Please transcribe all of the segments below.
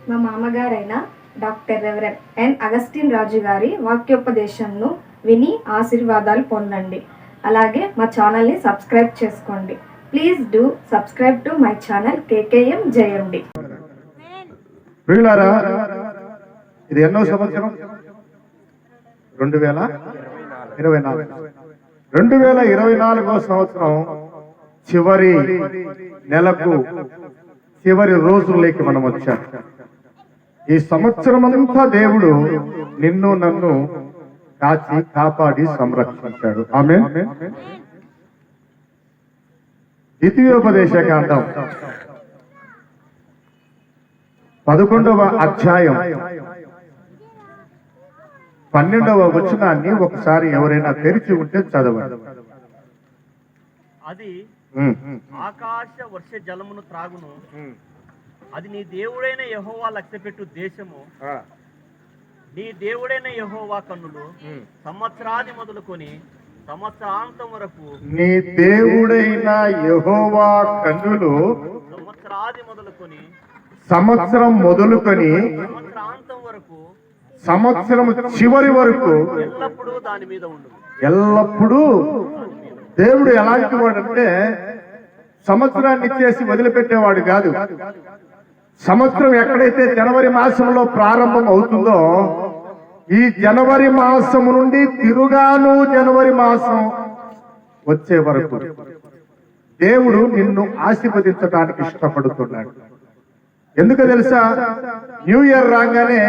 మా మామగారైన doctor reverend ఎన్ Augustine రాజు గారి వాక్యోపదేశంను విని ఆశీర్వాదాలు పొందండి. అలాగే మా ఛానల్ని సబ్స్క్రైబ్ చేసుకోండి. Please do subscribe to my channel KKM జయండి. ఇది ఎన్నో సంవత్సరం? 2024. 2024 సంవత్సరం చివరి నెలకు చివరి రోజుల్లోకి మనం వచ్చాం. ఈ సంవత్సరం అంతా దేవుడు నిన్ను నన్ను కాచి కాపాడి సంరక్షించాడు. ఆమేన్. ద్వితీయోపదేశకాండం 11వ అధ్యాయం 12వ వచనాన్ని ఒకసారి ఎవరైనా తెరిచి ఉంటే చదవండి. అది ఆకాశ వర్ష జలమును త్రాగును, అది నీ దేవుడైన యెహోవా లక్ష్యపెట్టు దేశము. నీ దేవుడైన యెహోవా కన్నులు సంవత్సరాది మొదలుకొని సంవత్సరాంతం వరకు, నీ దేవుడైన యెహోవా కన్నులు సంవత్సరాది మొదలుకొని సంవత్సరం మొదలుకొని సంవత్సరాంతం వరకు, సంవత్సరం చివరి వరకు ఎల్లప్పుడూ దాని మీద ఉండు. ఎల్లప్పుడూ దేవుడు ఎలాంటి వాడంటే సంవత్సరాన్ని ఇచ్చేసి వదిలిపెట్టేవాడు కాదు. సంవత్సరం ఎక్కడైతే జనవరి మాసంలో ప్రారంభం అవుతుందో, ఈ జనవరి మాసం నుండి తిరుగాను జనవరి మాసం వచ్చే వరకు దేవుడు నిన్ను ఆశీర్వదించడానికి ఇష్టపడుతున్నాడు. ఎందుకు తెలుసా? న్యూ ఇయర్ రాగానే,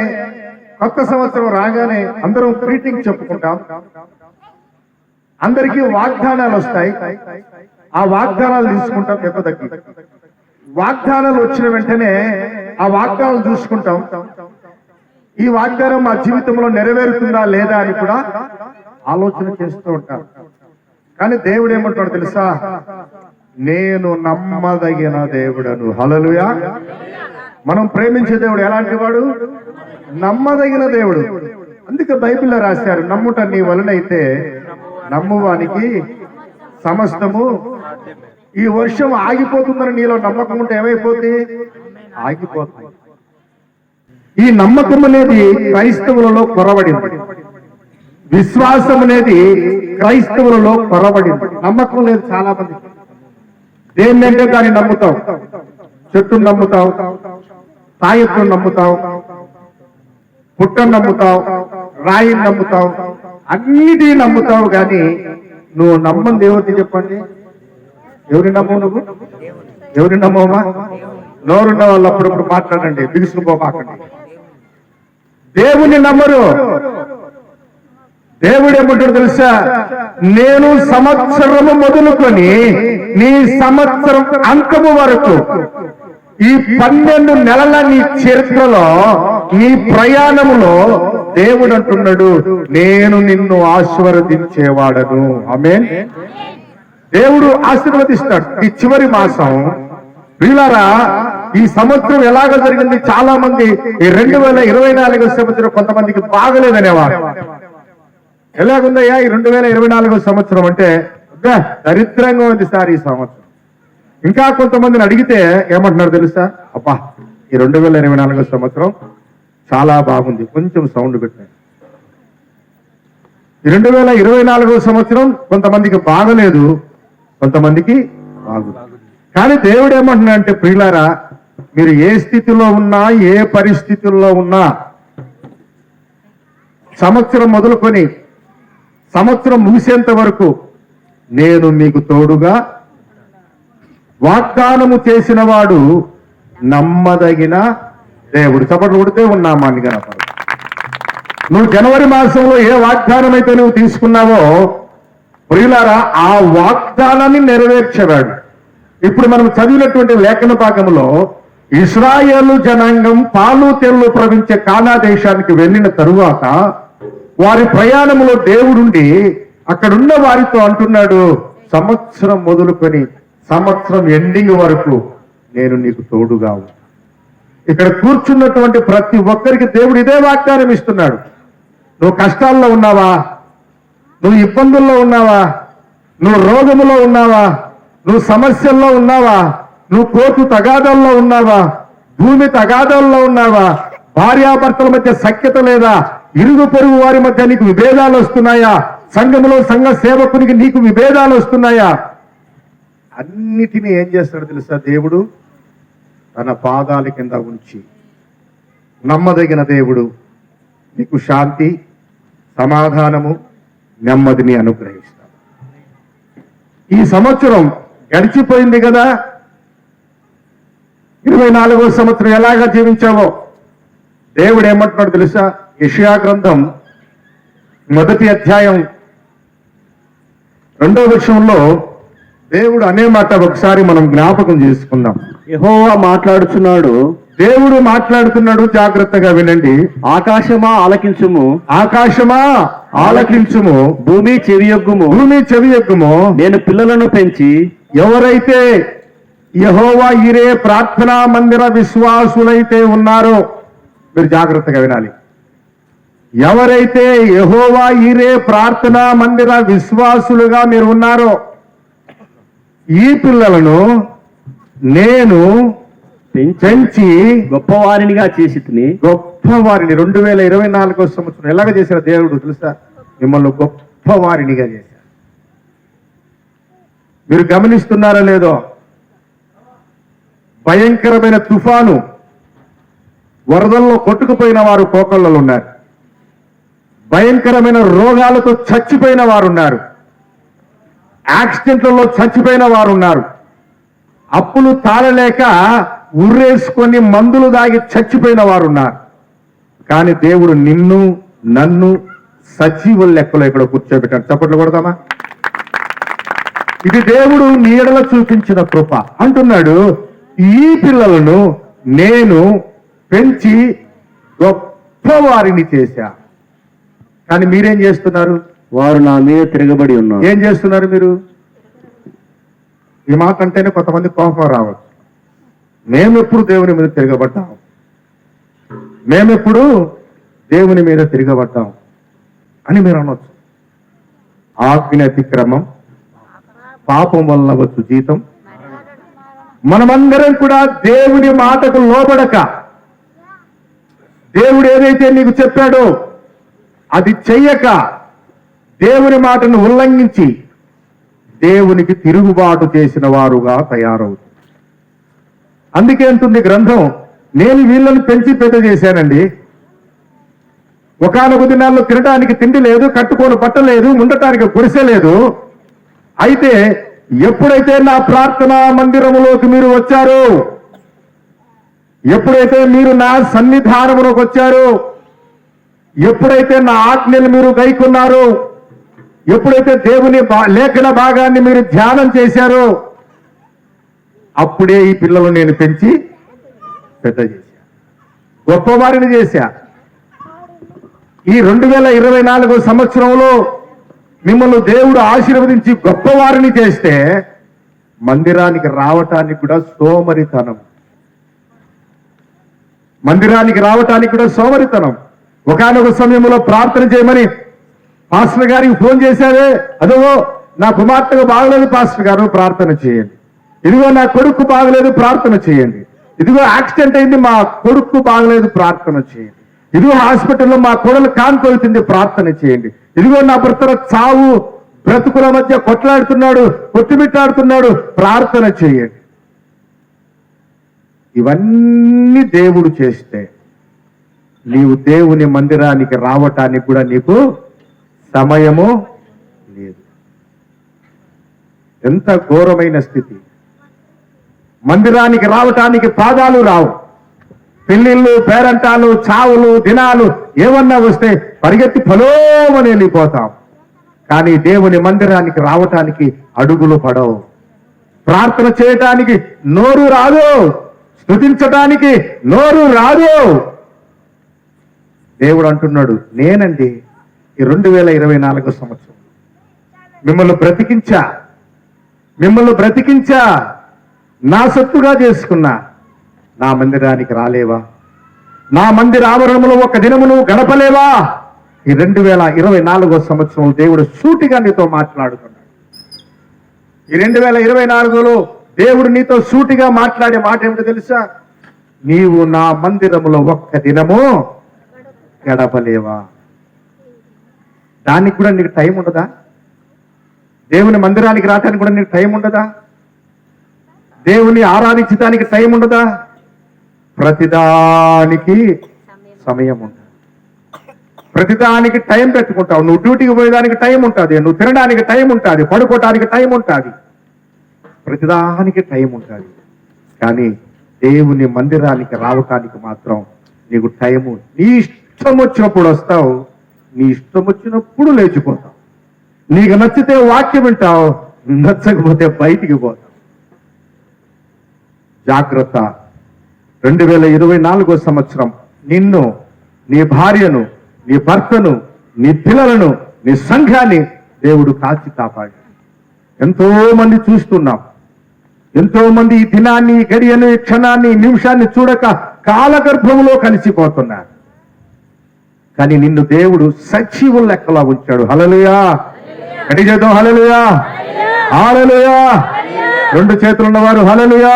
కొత్త సంవత్సరం రాగానే అందరం గ్రీటింగ్ చెప్పుకుంటాం. అందరికీ వాగ్దానాలు వస్తాయి. ఆ వాగ్దానాలు తీసుకుంటాం. పెద్దకి వాగ్దానాలు వచ్చిన వెంటనే ఆ వాగ్దానాలు చూసుకుంటాం. ఈ వాగ్దానం మా జీవితంలో నెరవేరుతుందా లేదా అని కూడా ఆలోచన చేస్తూ ఉంటాం. కానీ దేవుడు ఏమంటాడు తెలుసా? నేను నమ్మదగిన దేవుడను. హల్లెలూయా. మనం ప్రేమించే దేవుడు ఎలాంటి వాడు? నమ్మదగిన దేవుడు. అందుకే బైబిల్లో రాశారు, నమ్ముట నీ వలనైతే నమ్మువానికి సమస్తము. ఈ వర్షం ఆగిపోతుందని నీలో నమ్మకం ఉంటే ఏమైపోతుంది? ఆగిపోతుంది. ఈ నమ్మకం అనేది క్రైస్తవులలో కొరవడింది. విశ్వాసం అనేది క్రైస్తవులలో కొరవడింది. నమ్మకం లేదు చాలా మంది. దేన్నంటే దాన్ని నమ్ముతావు. చెట్టును నమ్ముతావు, తాయెత్తును నమ్ముతావు, పుట్టను నమ్ముతావు, రాయిని నమ్ముతావు, అన్నిటి నమ్ముతావు. కానీ నువ్వు నమ్మంది ఎవరిని చెప్పండి? ఎవరిని నమ్మవు? నువ్వు ఎవరిని నమ్మవా? నోరున్న వాళ్ళు అప్పుడప్పుడు మాట్లాడండి, బిగుసుకుపోమాకండి. దేవుని నమ్మరు. దేవుడు ఏమంటాడు తెలుసా? నేను సంవత్సరము మొదలుకొని నీ సంవత్సరం అంతము వరకు, ఈ 12 నెలల నీ చరిత్రలో, నీ ప్రయాణములో దేవుడు అంటున్నాడు, నేను నిన్ను ఆశీర్వదించేవాడను. ఆమేన్. దేవుడు ఆశీర్వదిస్తాడు. ఈ చివరి మాసం ప్రియులారా, ఈ సంవత్సరం ఎలాగ జరిగింది? చాలా మంది ఈ 2024 సంవత్సరం కొంతమందికి బాగలేదనేవారు. ఎలాగుందయ్యా ఈ 2024 సంవత్సరం అంటే? దరిద్రంగా ఉంది సార్ ఈ సంవత్సరం. ఇంకా కొంతమందిని అడిగితే ఏమంటున్నారు తెలుసా? అబ్బా ఈ 2024 సంవత్సరం చాలా బాగుంది. కొంచెం సౌండ్ పెట్టారు. ఈ 2024 సంవత్సరం కొంతమందికి బాగలేదు, కొంతమందికి బాగుంది. కానీ దేవుడు ఏమంటున్నా అంటే, ప్రియులారా, మీరు ఏ స్థితిలో ఉన్నా, ఏ పరిస్థితుల్లో ఉన్నా, సంవత్సరం మొదలుకొని సంవత్సరం ముగిసేంత వరకు నేను మీకు తోడుగా, వాగ్దానము చేసిన వాడు నమ్మదగిన దేవుడు. చప్పట్లు కొడితే ఉన్నామాని కనపడు. నువ్వు జనవరి మాసంలో ఏ వాగ్దానం అయితే నువ్వు తీసుకున్నావో ప్రియులారా, ఆ వాగ్దానాన్ని నెరవేర్చేవాడు. ఇప్పుడు మనం చదివినటువంటి లేఖన భాగంలో ఇశ్రాయేలు జనాంగం పాలు తేళ్లు ప్రవహించే కానా దేశానికి వెళ్ళిన తరువాత వారి ప్రయాణంలో దేవుడుండి అక్కడున్న వారితో అంటున్నాడు, సంవత్సరం మొదలుకొని సంవత్సరం ఎండింగ్ వరకు నేను నీకు తోడుగా ఉన్నా. ఇక్కడ కూర్చున్నటువంటి ప్రతి ఒక్కరికి దేవుడు ఇదే వాగ్దానం ఇస్తున్నాడు. నువ్వు కష్టాల్లో ఉన్నావా? నువ్వు ఇబ్బందుల్లో ఉన్నావా? నువ్వు రోగములో ఉన్నావా? నువ్వు సమస్యల్లో ఉన్నావా? నువ్వు కోర్టు తగాదాల్లో ఉన్నావా? భూమి తగాదాల్లో ఉన్నావా? భార్యాభర్తల మధ్య సఖ్యత లేదా? ఇరుగు పొరుగు వారి మధ్య నీకు విభేదాలు వస్తున్నాయా? సంఘంలో సంఘ సేవకునికి నీకు విభేదాలు వస్తున్నాయా? అన్నిటినీ ఏం చేస్తాడు తెలుసా? దేవుడు తన పాదాల కింద ఉంచి, నమ్మదగిన దేవుడు నీకు శాంతి, సమాధానము, నెమ్మదిని అనుగ్రహిస్తాడు. ఈ సంవత్సరం గడిచిపోయింది కదా, 24వ సంవత్సరం ఎలాగా జీవించావో దేవుడు ఏమంటున్నాడు తెలుసా? యెషయా గ్రంథం 1వ అధ్యాయం 2వ వచనంలో దేవుడు అనే మాట ఒకసారి మనం జ్ఞాపకం చేసుకుందాం. యెహోవా మాట్లాడుచున్నాడు, దేవుడు మాట్లాడుతున్నాడు, జాగ్రత్తగా వినండి. ఆకాశమా ఆలకించుము, ఆకాశమా ఆలకించుము, భూమి చెవియొగ్గుము. భూమి చెవియొగ్గుము. నేను పిల్లలను పెంచి ఎవరైతే యెహోవా ఈరే ప్రార్థనా మందిర విశ్వాసులైతే ఉన్నారో, మీరు జాగ్రత్తగా వినాలి, ఎవరైతే యెహోవా ఈరే ప్రార్థనా మందిర విశ్వాసులుగా మీరు ఉన్నారో, ఈ పిల్లలను నేను పెంచి గొప్పవారినిగా చేసి తిని గొప్పవారిని 2024వ సంవత్సరం ఎలాగ చేశారు దేవుడు తెలుసా? మిమ్మల్ని గొప్పవారినిగా చేశారు. మీరు గమనిస్తున్నారో లేదో, భయంకరమైన తుఫాను వరదల్లో కొట్టుకుపోయిన వారు కోకళ్ళలో ఉన్నారు. భయంకరమైన రోగాలతో చచ్చిపోయిన వారు ఉన్నారు. యాక్సిడెంట్లలో చచ్చిపోయిన వారు ఉన్నారు. అప్పులు తాళలేక ఉర్రేసుకొని మందులు దాగి చచ్చిపోయిన వారు ఉన్నారు. కానీ దేవుడు నిన్ను నన్ను సజీవుల లెక్కలో ఇక్కడ కూర్చోబెట్టాడు. చప్పట్లు కొడదామా? ఇది దేవుడు నీడలో చూపించిన కృప. అంటున్నాడు, ఈ పిల్లలను నేను పెంచి గొప్పవారిని చేశా. కానీ మీరేం చేస్తున్నారు? వారు నా మీద తిరగబడి ఉన్నారు. ఏం చేస్తున్నారు మీరు? ఈ మాట అంటేనే కొంతమంది కోపం రావచ్చు. మేమెప్పుడు దేవుని మీద తిరగబడ్డాం, మేమెప్పుడు దేవుని మీద తిరగబడ్డాం అని మీరు అనొచ్చు. ఆజ్ఞ అతిక్రమం, పాపం వలన వచ్చు జీతం. మనమందరం కూడా దేవుని మాటకు లోబడక, దేవుడు ఏదైతే నీకు చెప్పాడో అది చెయ్యక, దేవుని మాటను ఉల్లంఘించి దేవునికి తిరుగుబాటు చేసిన వారుగా తయారవుతుంది. అందుకే అంటుంది గ్రంథం, నేను వీళ్ళని పెంచి పెద్ద చేశానండి. ఒకానొక దినాల్లో తినడానికి తిండి లేదు, కట్టుకోని బట్ట లేదు, ఉండటానికి గుడిసె లేదు. అయితే ఎప్పుడైతే నా ప్రార్థనా మందిరములోకి మీరు వచ్చారో, ఎప్పుడైతే మీరు నా సన్నిధానములోకి వచ్చారో, ఎప్పుడైతే నా ఆజ్ఞలు మీరు గైకొన్నారో, ఎప్పుడైతే దేవుని లేఖన భాగాన్ని మీరు ధ్యానం చేశారో, అప్పుడే ఈ పిల్లలు నేను పెంచి పెద్ద చేశా, గొప్పవారిని చేశా. ఈ 2024 సంవత్సరంలో మిమ్మల్ని దేవుడు ఆశీర్వదించి గొప్పవారిని చేస్తే మందిరానికి రావటానికి కూడా సోమరితనం. మందిరానికి రావటానికి కూడా సోమరితనం. ఒకానొక సమయంలో ప్రార్థన చేయమని పాస్టర్ గారికి ఫోన్ చేశారే, అదో నా కుమార్తెకు బాగలేదు పాస్టర్ గారు, ప్రార్థన చేయండి. ఇదిగో నా కొడుకు బాగలేదు, ప్రార్థన చేయండి. ఇదిగో యాక్సిడెంట్ అయింది, మా కొడుకు బాగలేదు, ప్రార్థన చేయండి. ఇదిగో హాస్పిటల్లో మా కోడలు కాన్పోతుంది, ప్రార్థన చేయండి. ఇదిగో నా భర్త చావు బ్రతుకుల మధ్య కొట్లాడుతున్నాడు, కొట్టుమిట్టాడుతున్నాడు, ప్రార్థన చేయండి. ఇవన్నీ దేవుడు చేస్తే నీవు దేవుని మందిరానికి రావటానికి కూడా నీకు సమయము లేదు. ఎంత ఘోరమైన స్థితి! మందిరానికి రావటానికి పాదాలు రావు. పెళ్లిళ్ళు, పేరంటాలు, చావులు, దినాలు ఏమన్నా వస్తే పరిగెత్తి ఫలోమని వెళ్ళిపోతాం. కానీ దేవుని మందిరానికి రావటానికి అడుగులు పడవు. ప్రార్థన చేయటానికి నోరు రాదు, స్తుతించటానికి నోరు రాదు. దేవుడు అంటున్నాడు, నేనండి ఈ 2024 సంవత్సరం మిమ్మల్ని బ్రతికించా, నా సొత్తుగా చేసుకున్నా. నా మందిరానికి రాలేవా? నా మందిర ఆవరణంలో ఒక దినమును గడపలేవా? ఈ 2024 సంవత్సరం దేవుడు సూటిగా నీతో మాట్లాడుతున్నాడు. ఈ 2024లో దేవుడు నీతో సూటిగా మాట్లాడే మాట ఏమిటో తెలుసా? నీవు నా మందిరములో ఒక్క దినము గడపలేవా? దానికి కూడా నీకు టైం ఉండదా? దేవుని మందిరానికి రావడానికి కూడా నీకు టైం ఉండదా? దేవుని ఆరాధించడానికి టైం ఉండదా? ప్రతిదానికి సమయం ఉంటుంది. ప్రతిదానికి టైం పెట్టుకుంటావు. నువ్వు డ్యూటీకి పోయేదానికి టైం ఉంటుంది, నువ్వు తినడానికి టైం ఉంటుంది, పడుకోవటానికి టైం ఉంటుంది, ప్రతిదానికి టైం ఉంటుంది. కానీ దేవుని మందిరానికి రావటానికి మాత్రం నీకు టైము. నీ ఇష్టం వచ్చినప్పుడు వస్తావు, నీ ఇష్టం వచ్చినప్పుడు లేచిపోతావు. నీకు నచ్చితే వాక్యం వింటావు, నచ్చకపోతే బయటికి పోతావు. జాగ్రత్త. 2024 సంవత్సరం నిన్ను, నీ భార్యను, నీ భర్తను, నీ పిల్లలను, నీ సంఘాన్ని దేవుడు కాచి కాపాడు. ఎంతో మంది చూస్తున్నాం. ఎంతో మంది ఈ దినాన్ని, ఈ గడియను, ఈ క్షణాన్ని, ఈ నిమిషాన్ని చూడక కాలగర్భంలో కలిసిపోతున్నారు. కానీ నిన్ను దేవుడు సజీవుల లెక్కలా ఉంచాడు. హల్లెలూయా. గడి చేద్దాం. హల్లెలూయా, హల్లెలూయా. రెండు చేతులు ఉన్నవారు హల్లెలూయా.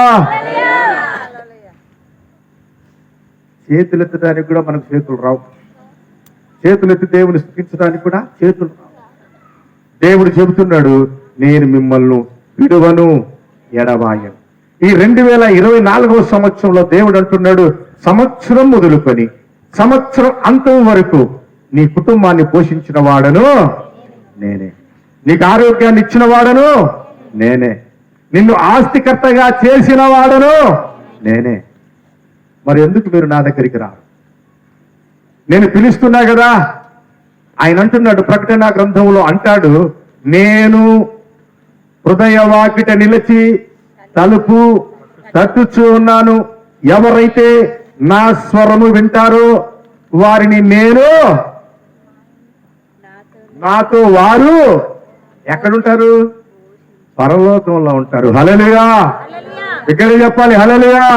చేతులు ఎత్తడానికి కూడా మనకు చేతులు రావు. చేతులు ఎత్తి దేవుని స్తుతించడానికి కూడా చేతులు రావు. దేవుడు చెబుతున్నాడు, నేను మిమ్మల్ని విడువను, ఎడబాయను. ఈ 2024 సంవత్సరంలో దేవుడు అంటున్నాడు, సంవత్సరం మొదలుకొని సంవత్సరం అంతం వరకు నీ కుటుంబాన్ని పోషించిన వాడను నేనే, నీకు ఆరోగ్యాన్ని ఇచ్చిన వాడను నేనే, నిన్ను ఆస్తికర్తగా చేసిన వాడను నేనే. మరి ఎందుకు మీరు నా దగ్గరికి రారు? నేను పిలుస్తున్నా కదా. ఆయన అంటున్నాడు, ప్రకటన గ్రంథంలో అంటాడు, నేను హృదయ వాకిట నిలిచి తలుపు తట్టుచూ ఉన్నాను. ఎవరైతే నా స్వరము వింటారో వారిని నేను, నాతో వారు ఎక్కడుంటారు? పరలోకంలో ఉంటారు. హల్లెలూయా. ఇక్కడ చెప్పాలి హల్లెలూయా.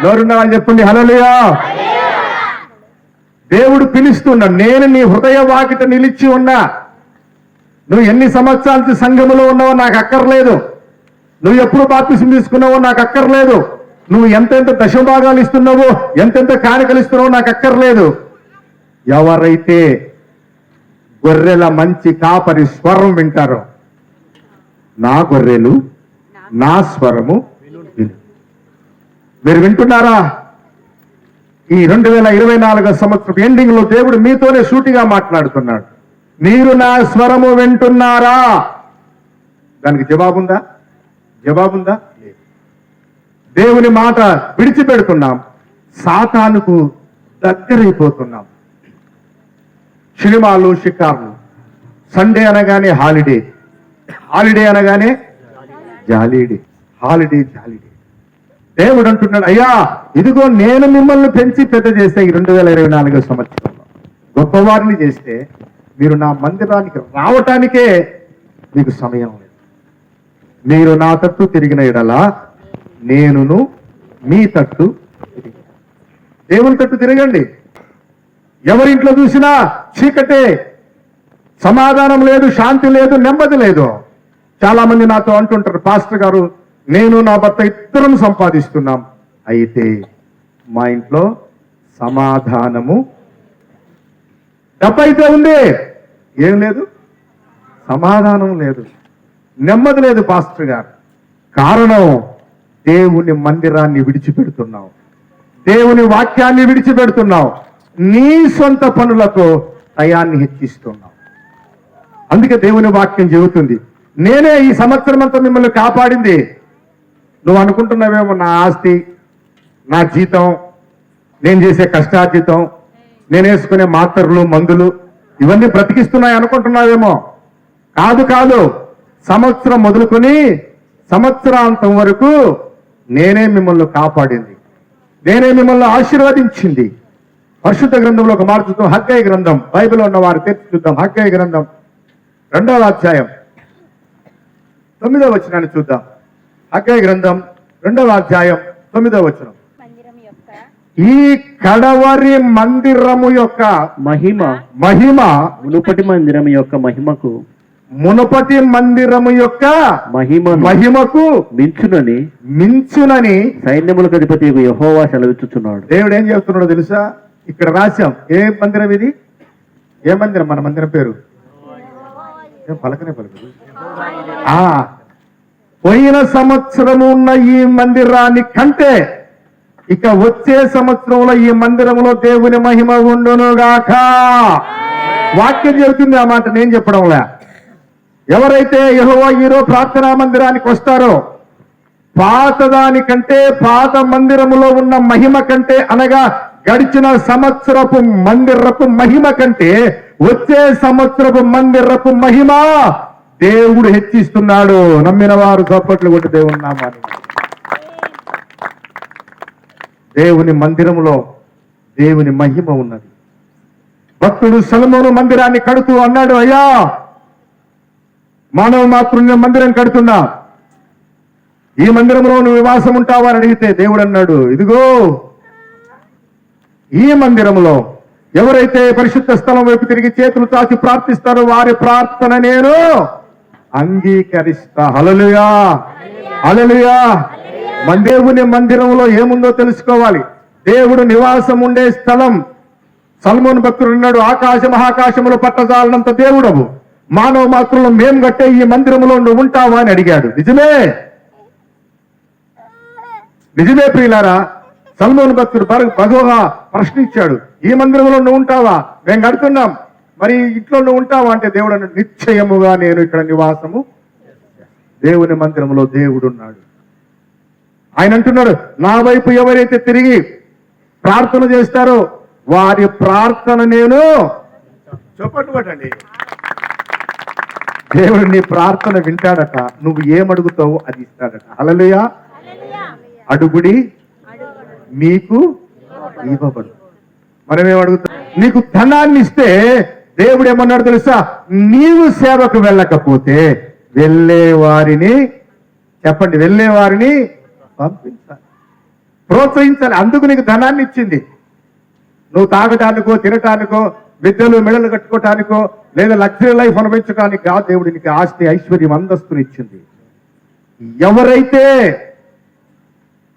నోరున్న వాళ్ళు చెప్పండి హల్లెలూయా. దేవుడు పిలుస్తున్నా, నేను నీ హృదయ వాకిట నిలిచి ఉన్నా. నువ్వు ఎన్ని సంవత్సరాల నుంచి సంఘములో ఉన్నావో నాకు అక్కర్లేదు. నువ్వు ఎప్పుడు బాప్తిసం తీసుకున్నావో నాకు అక్కర్లేదు. నువ్వు ఎంతెంత దశభాగాలు ఇస్తున్నావో, ఎంతెంత కానుకలు ఇస్తున్నావో నాకు అక్కర్లేదు. ఎవరైతే గొర్రెల మంచి కాపరి స్వరం వింటారో, నా గొర్రెలు నా స్వరము విను. మీరు వింటున్నారా? ఈ 2024 సంవత్సరం ఎండింగ్ లో దేవుడు మీతోనే సూటిగా మాట్లాడుతున్నాడు. మీరు నా స్వరము వింటున్నారా? దానికి జవాబుందా? జవాబుందా? లేదు. దేవుని మాట విడిచిపెడుతున్నాం, సాతానుకు దగ్గరైపోతున్నాం. సినిమాలు, షికార్లు, సండే అనగానే హాలిడే, హాలిడే అనగానే జాలీడే, హాలిడే జాలీడే. దేవుడు అంటున్నాడు, అయ్యా ఇదిగో నేను మిమ్మల్ని పెంచి పెద్ద చేస్తే ఈ 2024 సంవత్సరంలో గొప్పవారిని చేస్తే మీరు నా మందిరానికి రావటానికే మీకు సమయం లేదు. మీరు నా తట్టు తిరిగిన ఎడలా నేనును మీ తట్టు తిరిగి. దేవుని తట్టు తిరగండి. ఎవరింట్లో చూసినా చీకటే, సమాధానం లేదు, శాంతి లేదు, నెమ్మది లేదు. చాలా మంది నాతో అంటుంటారు, పాస్టర్ గారు నేను నా భర్త ఇద్దరం సంపాదిస్తున్నాం, అయితే మా ఇంట్లో సమాధానము, డబ్బు అయితే ఉంది, ఏం లేదు, సమాధానం లేదు, నెమ్మది లేదు పాస్టర్ గారు. కారణం దేవుని మందిరాన్ని విడిచిపెడుతున్నావు, దేవుని వాక్యాన్ని విడిచిపెడుతున్నావు, నీ సొంత పనులతో టయాన్ని హెచ్చిస్తున్నావు. అందుకే దేవుని వాక్యం చెబుతుంది, నేనే ఈ సంవత్సరం అంతా మిమ్మల్ని కాపాడింది. నువ్వు అనుకుంటున్నావేమో నా ఆస్తి, నా జీతం, నేను చేసే కష్టార్జితం, నేను వేసుకునే మాత్రలు, మందులు ఇవన్నీ బ్రతికిస్తున్నాయి అనుకుంటున్నావేమో. కాదు కాదు, సంవత్సరం మొదలుకొని సంవత్సరాంతం వరకు నేనే మిమ్మల్ని కాపాడింది, నేనే మిమ్మల్ని ఆశీర్వదించింది. పరిశుద్ధ గ్రంథంలో ఒక మాట చూద్దాం. హగ్గయి గ్రంథం, బైబిల్ ఉన్న వారు తెరిచి చూద్దాం. హగ్గయి గ్రంథం 2వ అధ్యాయం 9వ వచనాన్ని చూద్దాం. హగ్గయి గ్రంథం 2వ అధ్యాయం 9వ వచనం. ఈ కడవరి మందిరము యొక్క మహిమ మహిమ మునుపటి మందిరం యొక్క మహిమకు మునుపటి మందిరము యొక్క మహిమకు మించునని సైన్యములకు అధిపతి యెహోవా సెలవిచ్చుచున్నాడు. దేవుడు ఏం చెప్తున్నాడో తెలుసా? ఇక్కడ రాశాం. ఏ మందిరం ఇది? ఏ మందిరం? మన మందిరం పేరు ఏం పలకనే పలకదు. పోయిన సంవత్సరము ఉన్న ఈ మందిరాన్ని కంటే ఇక వచ్చే సంవత్సరంలో ఈ మందిరంలో దేవుని మహిమ ఉండునుగాక. వాక్యం చెబుతుంది ఆ మాట, నేను చెప్పడంలే. ఎవరైతే యెహోవా హీరో ప్రార్థనా మందిరానికి వస్తారో పాతదానికంటే, పాత మందిరములో ఉన్న మహిమ కంటే, అనగా గడిచిన సంవత్సరపు మందిరపు మహిమ కంటే వచ్చే సంవత్సరపు మందిరపు మహిమ దేవుడు హెచ్చిస్తున్నాడు. నమ్మిన వారు చప్పట్లు కొట్టి దేవుని నామాన్ని. దేవుని మందిరములో దేవుని మహిమ ఉన్నది. భక్తుడు సొలొమోను మందిరాన్ని కడుతూ అన్నాడు, అయ్యా మానవ మాతృ మందిరం కడుతున్నా, ఈ మందిరంలో నువ్వు నివాసం ఉంటావా అని అడిగితే దేవుడు అన్నాడు, ఇదిగో ఈ మందిరంలో ఎవరైతే పరిశుద్ధ స్థలం వైపు తిరిగి చేతులు చాచి ప్రార్థిస్తారో వారి ప్రార్థన నేను అంగీకరిస్తా. హల్లెలూయా, హల్లెలూయా. మన దేవుని మందిరంలో ఏముందో తెలుసుకోవాలి. దేవుడు నివాసం ఉండే స్థలం. సొలొమోను భక్తుడు అన్నాడు, ఆకాశ మహాకాశములు పట్టజాలనంత దేవుడవు, మానవ మాత్రంలో మేము కట్టే ఈ మందిరంలో నువ్వు ఉంటావా అని అడిగాడు. నిజమే, నిజమే ప్రియులారా. సొలొమోను భక్తుడు బహుగా ప్రశ్నించాడు, ఈ మందిరంలో నువ్వు ఉంటావా? మేము కడుతున్నాం, మరి ఇంట్లో నువ్వు ఉంటావా అంటే దేవుడు అన్నాడు, నిశ్చయముగా నేను ఇక్కడ నివాసము. దేవుని మందిరంలో దేవుడు ఉన్నాడు. ఆయన అంటున్నాడు, నా వైపు ఎవరైతే తిరిగి ప్రార్థన చేస్తారో వారి ప్రార్థన నేను చెప్పట్టుబట్టండి. దేవుడు నీ ప్రార్థన వింటాడట, నువ్వు ఏమడుగుతావో అది ఇస్తాడట. హల్లెలూయా. అడుగుడి మీకు ఇవ్వబడు. మనం ఏమడుగుతాం? నీకు ధనాన్ని ఇస్తే దేవుడు ఏమన్నాడు తెలుసా? నీవు సేవకు వెళ్ళకపోతే వెళ్ళే వారిని, చెప్పండి, వెళ్ళే వారిని పంపించాలి, ప్రోత్సహించాలి. అందుకు నీకు ధనాన్ని ఇచ్చింది. నువ్వు తాగటానికో తినటానికో విద్యలు మెడలు కట్టుకోవటానికో లేదా లగ్జరీ లైఫ్ అనుభవించడానికి కాదు దేవుడు నీకు ఆస్తి ఐశ్వర్యం అంతస్తుని ఇచ్చింది. ఎవరైతే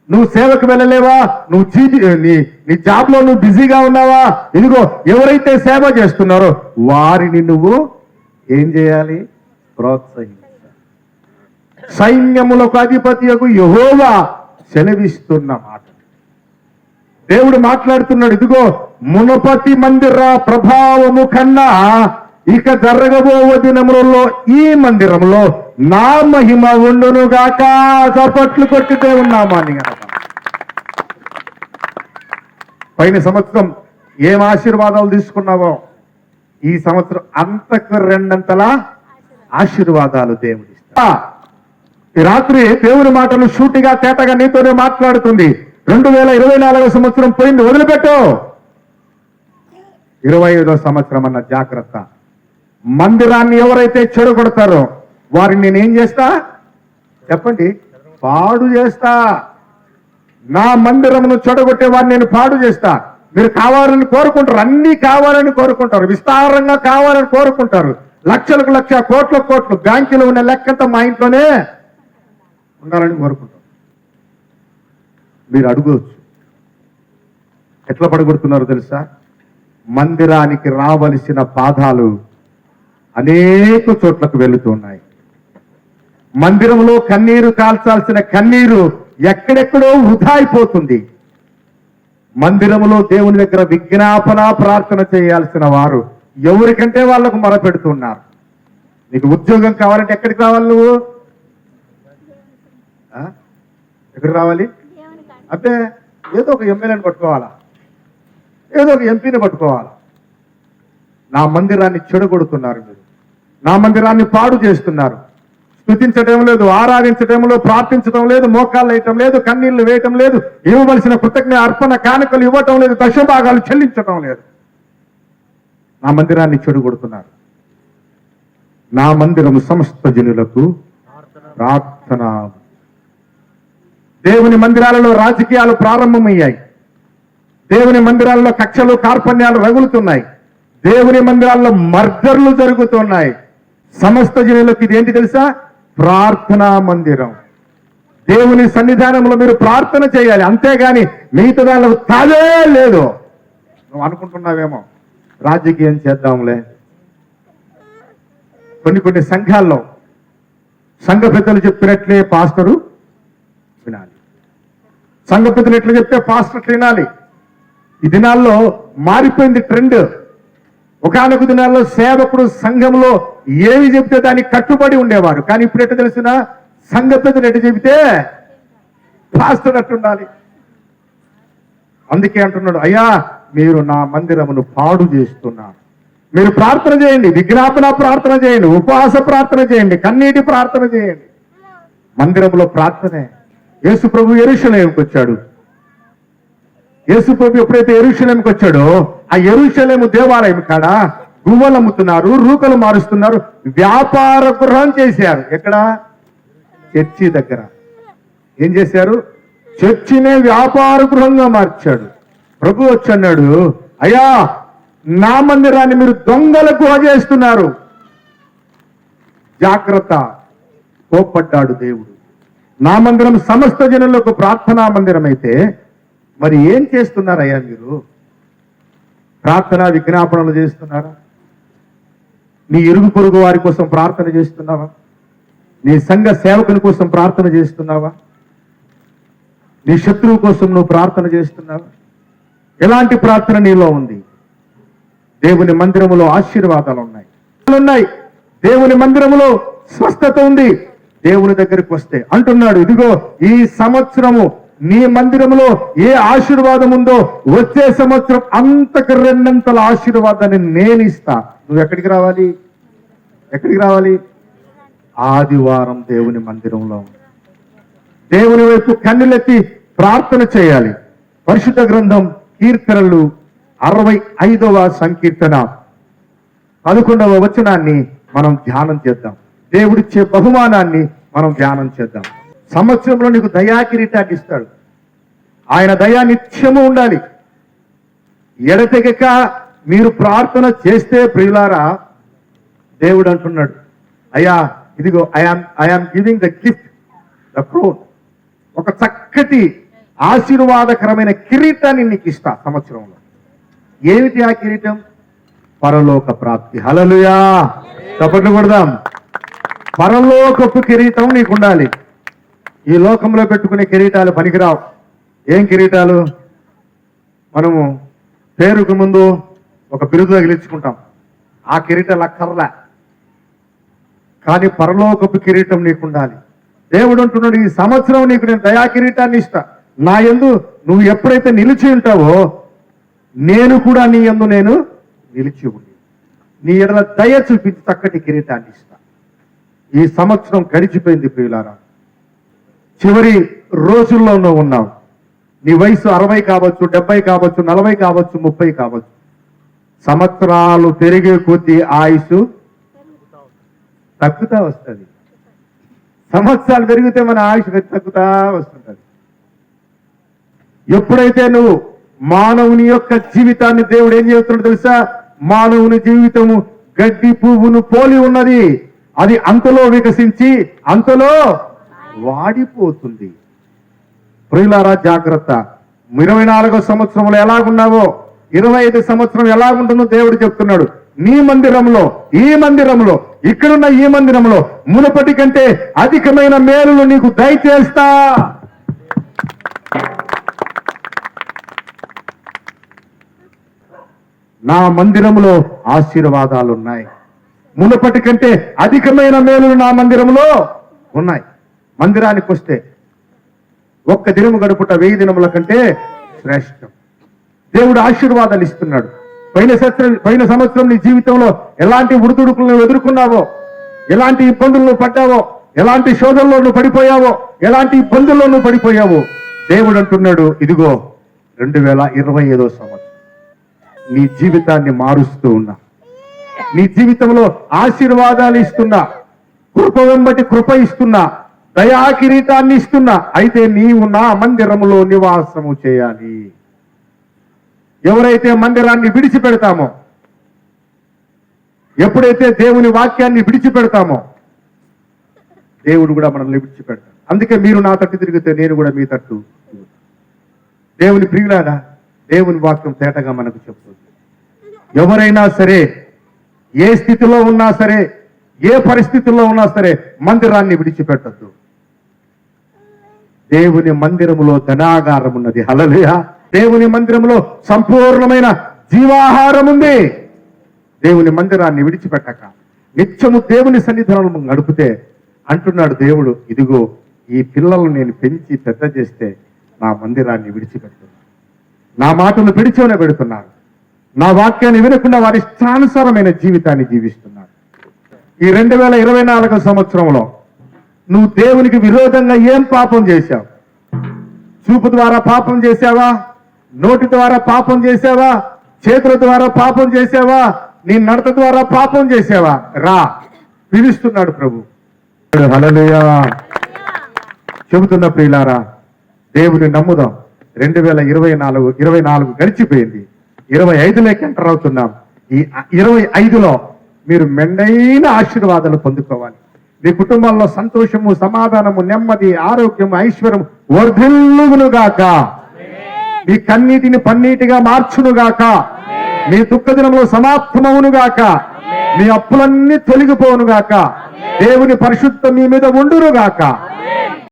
నువ్వు సేవకు వెళ్ళలేవా, నువ్వు నీ జాబ్ లో నువ్వు బిజీగా ఉన్నావా, ఇదిగో ఎవరైతే సేవ చేస్తున్నారో వారిని నువ్వు ఏం చేయాలి? ప్రోత్సహించాలి. సైన్యములకు అధిపతియకు యెహోవా సెలవిస్తున్న మాట. దేవుడు మాట్లాడుతున్నాడు, ఇదిగో మునుపటి మందిర ప్రభావము కన్నా ఇక జరగబోవ దినములలో ఈ మందిరంలో నా మహిమ ఉండునుగాక. చప్పట్లు కొట్టితే ఉన్నామాని. పైన సంవత్సరం ఏం ఆశీర్వాదాలు తీసుకున్నావో ఈ సంవత్సరం అంతకు రెండంతలా ఆశీర్వాదాలు దేవుడిస్తా. ఈ రాత్రి దేవుని మాటలు సూటిగా తేటగా నీతోనే మాట్లాడుతుంది. 2024 సంవత్సరం పోయింది, వదిలిపెట్టు. 25వ సంవత్సరం అన్న జాగ్రత్త. మందిరాన్ని ఎవరైతే చెడగొడతారో వారిని నేనేం చేస్తా? చెప్పండి, పాడు చేస్తా. నా మందిరమును చెడగొట్టే వారిని నేను పాడు చేస్తా. మీరు కావాలని కోరుకుంటారు, అన్ని కావాలని కోరుకుంటారు, విస్తారంగా కావాలని కోరుకుంటారు, లక్షలకు లక్ష, కోట్ల కోట్లు, బ్యాంకులో ఉన్న లెక్కంతా మా ఇంట్లోనే ఉండాలని కోరుకుంటారు. మీరు అడుగవచ్చు, ఎట్లా పడగొడుతున్నారో తెలుసా? మందిరానికి రావలసిన పాదాలు అనేక చోట్లకు వెళుతున్నాయి. మందిరంలో కన్నీరు కాల్చాల్సిన కన్నీరు ఎక్కడెక్కడో వృధా అయిపోతుంది. మందిరములో దేవుని దగ్గర విజ్ఞాపన ప్రార్థన చేయాల్సిన వారు ఎవరికంటే వాళ్లకు మొరపెడుతున్నారు. నీకు ఉద్యోగం కావాలంటే ఎక్కడికి రావాలి? నువ్వు ఎక్కడికి రావాలి? అంటే ఏదో ఒక ఎమ్మెల్యేని పట్టుకోవాలా, ఏదో ఒక ఎంపీని పట్టుకోవాలా. నా మందిరాన్ని చెడగొడుతున్నారు మీరు, నా మందిరాన్ని పాడు చేస్తున్నారు. స్తుతించడం లేదు, ఆరాధించడంలో ప్రార్థించడం లేదు, మోకాళ్ళు వేయటం లేదు, కన్నీళ్లు వేయటం లేదు, ఇవ్వవలసిన కృతజ్ఞ అర్పణ కానుకలు ఇవ్వటం లేదు, దశభాగాలు చెల్లించటం లేదు. నా మందిరాన్ని చెడగొడుతున్నారు. నా మందిరము సమస్త జనులకు ప్రార్థన. దేవుని మందిరాలలో రాజకీయాలు ప్రారంభమయ్యాయి. దేవుని మందిరాల్లో కక్షలు కార్పణ్యాలు రగులుతున్నాయి. దేవుని మందిరాల్లో మర్డర్లు జరుగుతున్నాయి. సమస్త జనులకు ఇది ఏంటి తెలుసా? ప్రార్థనా మందిరం. దేవుని సన్నిధానంలో మీరు ప్రార్థన చేయాలి, అంతేగాని మిగతా దానిలో తాదే లేదు. నువ్వు అనుకుంటున్నావేమో రాజకీయం చేద్దాంలే. కొన్ని సంఘాల్లో సంఘ పెద్దలు చెప్పినట్లే పాస్టరు వినాలి, సంఘ పెద్దలు ఎట్లా చెప్తే పాస్టర్ వినాలి. ఈ దినాల్లో మారిపోయింది ట్రెండ్. ఒకానొక దినాల్లో సేవకుడు సంఘంలో ఏమి చెప్తే దానికి కట్టుబడి ఉండేవారు. కానీ ఇప్పుడు ఎట్లా తెలిసిన సంఘ పెద్దలు ఎట్లా చెబితే పాస్టర్ అట్టుండాలి. అందుకే అంటున్నాడు, అయ్యా మీరు నా మందిరమును పాడు చేస్తున్నారు. మీరు ప్రార్థన చేయండి, విజ్ఞాపన ప్రార్థన చేయండి, ఉపవాస ప్రార్థన చేయండి, కన్నీటి ప్రార్థన చేయండి. మందిరంలో ప్రార్థనే. యేసు ప్రభు యెరూషలేముకి వచ్చాడు. యేసు ప్రభు ఎప్పుడైతే యెరూషలేముకి వచ్చాడో ఆ యెరూషలేము దేవాలయం కాడ గువ్వలు అమ్ముతున్నారు, రూకలు మారుస్తున్నారు, వ్యాపార గృహం చేశారు. ఎక్కడ? చర్చి దగ్గర. ఏం చేశారు? చర్చినే వ్యాపార గృహంగా మార్చాడు. ప్రభు వచ్చి అన్నాడు, అయ్యా నా మందిరాన్ని మీరు దొంగల గుహ చేస్తున్నారు, జాగ్రత్త. కోప్పడ్డాడు దేవుడు. నా మందిరం సమస్త జనులకు ప్రార్థనా మందిరం అయితే మరి ఏం చేస్తున్నారయ్యా మీరు? ప్రార్థనా విజ్ఞాపనలు చేస్తున్నారా? నీ ఇరుగు పొరుగు వారి కోసం ప్రార్థన చేస్తున్నావా? నీ సంఘ సేవకుని కోసం ప్రార్థన చేస్తున్నావా? నీ శత్రువు కోసం నువ్వు ప్రార్థన చేస్తున్నావా? ఎలాంటి ప్రార్థన నీలో ఉంది? దేవుని మందిరములో ఆశీర్వాదాలు ఉన్నాయి. దేవుని మందిరములో స్వస్థత ఉంది. దేవుని దగ్గరికి వస్తే అంటున్నాడు, ఇదిగో ఈ సంవత్సరము నీ మందిరములో ఏ ఆశీర్వాదం ఉందో వచ్చే సంవత్సరం అంతకు రెండంతల ఆశీర్వాదాన్ని నేను ఇస్తా. నువ్వు ఎక్కడికి రావాలి? ఎక్కడికి రావాలి? ఆదివారం దేవుని మందిరంలో దేవుని వైపు కన్నులెత్తి ప్రార్థన చేయాలి. పరిశుద్ధ గ్రంథం కీర్తనలు 65వ సంకీర్తన 11వ వచనాన్ని మనం ధ్యానం చేద్దాం. దేవుడిచ్చే బహుమానాన్ని మనం ధ్యానం చేద్దాం. సంవత్సరంలో నీకు దయా కిరీటాన్ని ఇస్తాడు. ఆయన దయా నిత్యము ఉండాలి. ఎడతెగక మీరు ప్రార్థన చేస్తే ప్రియులారా, దేవుడు అంటున్నాడు, అయ్యా ఇదిగో I am giving the gift, the crown, ఒక చక్కటి ఆశీర్వాదకరమైన కిరీటాన్ని నీకు ఇస్తా సంవత్సరంలో. ఏమిటి ఆ కిరీటం? పరలోక ప్రాప్తి. హల్లెలూయా, చప్పట్లు కొడదాం. పరలోకపు కిరీటం నీకు ఉండాలి. ఈ లోకంలో పెట్టుకునే కిరీటాలు పనికిరావు. ఏం కిరీటాలు? మనము పేరుకు ముందు ఒక బిరుదు తగిలించుకుంటాం, ఆ కిరీటాలు అక్కర్లే. కానీ పరలోకపు కిరీటం నీకు ఉండాలి. దేవుడు అంటున్నాడు, ఈ సంవత్సరం నీకు నేను దయా కిరీటాన్ని ఇస్తా. నా యందు నువ్వు ఎప్పుడైతే నిలిచి ఉంటావో నేను కూడా నీ యందు నేను నిలిచి ఉండి నీ ఎడల దయ చూపించి చక్కటి కిరీటాన్ని ఇస్తా. ఈ సంవత్సరం గడిచిపోయింది ప్రియులారా, చివరి రోజుల్లో నువ్వు ఉన్నావు. నీ వయసు 60 కావచ్చు, 70 కావచ్చు, 40 కావచ్చు, 30 కావచ్చు. సంవత్సరాలు పెరిగే కొద్దీ ఆయుష్ తగ్గుతా వస్తుంది. సంవత్సరాలు పెరిగితే మన ఆయుష్ తగ్గుతా వస్తుంటది. ఎప్పుడైతే నువ్వు మానవుని యొక్క జీవితాన్ని దేవుడు ఏం చేస్తున్నాడు తెలుసా? మానవుని జీవితము గడ్డి పువ్వును పోలి ఉన్నది, అది అంతలో వికసించి అంతలో వాడిపోతుంది. ప్రియులారా జాగ్రత్త. 24వ సంవత్సరంలో ఎలాగున్నావో 25 సంవత్సరం ఎలాగుంటుందో దేవుడు చెప్తున్నాడు. నీ మందిరంలో, ఈ మందిరంలో, ఇక్కడున్న ఈ మందిరంలో మునుపటి కంటే అధికమైన మేలులు నీకు దయచేస్తా. నా మందిరంలో ఆశీర్వాదాలు ఉన్నాయి. మునుపటి కంటే అధికమైన మేలులు నా మందిరంలో ఉన్నాయి. మందిరానికి వస్తే ఒక్క దినము గడుపుట 1000 దినముల కంటే శ్రేష్టం. దేవుడు ఆశీర్వాదాలు ఇస్తున్నాడు. పోయిన సంవత్సరం నీ జీవితంలో ఎలాంటి ఉడుతుడుకులను ఎదుర్కొన్నావో, ఎలాంటి ఇబ్బందులను పడ్డావో, ఎలాంటి శోధనలో నువ్వు పడిపోయావో, ఎలాంటి ఇబ్బందుల్లో నువ్వు పడిపోయావో, దేవుడు అంటున్నాడు, ఇదిగో 2025వ సంవత్సరం నీ జీవితాన్ని మారుస్తూ ఉన్నా, నీ జీవితంలో ఆశీర్వాదాలు ఇస్తున్నా, కృప వెంబటి కృప ఇస్తున్నా, దయా కిరీటాన్ని ఇస్తున్నా. అయితే నీవు నా మందిరములో నివాసము చేయాలి. ఎవరైతే మందిరాన్ని విడిచిపెడతామో, ఎప్పుడైతే దేవుని వాక్యాన్ని విడిచిపెడతామో దేవుడు కూడా మనల్ని విడిచిపెడతాడు. అందుకే మీరు నా తట్టు తిరిగితే నేను కూడా మీ తట్టు. దేవుని ప్రియులారా, దేవుని వాక్యం తేటగా మనకు చెప్తుంది. ఎవరైనా సరే, ఏ స్థితిలో ఉన్నా సరే, ఏ పరిస్థితుల్లో ఉన్నా సరే మందిరాన్ని విడిచిపెట్టద్దు. దేవుని మందిరములో ధనాగారం ఉన్నది. హల్లెలూయా. దేవుని మందిరములో సంపూర్ణమైన జీవాహారం ఉంది. దేవుని మందిరాన్ని విడిచిపెట్టక నిత్యము దేవుని సన్నిధానంలో గడిపితే అంటున్నాడు దేవుడు, ఇదిగో ఈ పిల్లలను నేను పెంచి పెద్ద చేస్తే నా మందిరాన్ని విడిచిపెడుతున్నాను, నా మాటను విడిచోనే పెడుతున్నాను, నా వాక్యాన్ని వినకుండా వారి ఇష్టానుసారమైన జీవితాన్ని జీవిస్తున్నారు. ఈ 2024 సంవత్సరంలో నువ్వు దేవునికి విరోధంగా ఏం పాపం చేశావు? చూపు ద్వారా పాపం చేశావా? నోటి ద్వారా పాపం చేశావా? చేతుల ద్వారా పాపం చేశావా? నీ నడత ద్వారా పాపం చేశావా? రా, పిలుస్తున్నాడు ప్రభు. హల్లెలూయా. చెబుతున్న ప్రియులారా, దేవుని నమ్ముదాం. 2024 గడిచిపోయింది. 25లోకి ఎంటర్ అవుతున్నాం. ఈ 25లో మీరు మెండైన ఆశీర్వాదాలు పొందుకోవాలి. మీ కుటుంబంలో సంతోషము, సమాధానము, నెమ్మది, ఆరోగ్యం, ఐశ్వర్యం వర్ధిల్లుగాక. మీ కన్నీటిని పన్నీటిగా మార్చునుగాక. మీ దుఃఖ దినంలో సమాప్తమవునుగాక. మీ అప్పులన్నీ తొలగిపోవునుగాక. దేవుని పరిశుద్ధం మీ మీద ఉండునుగాక.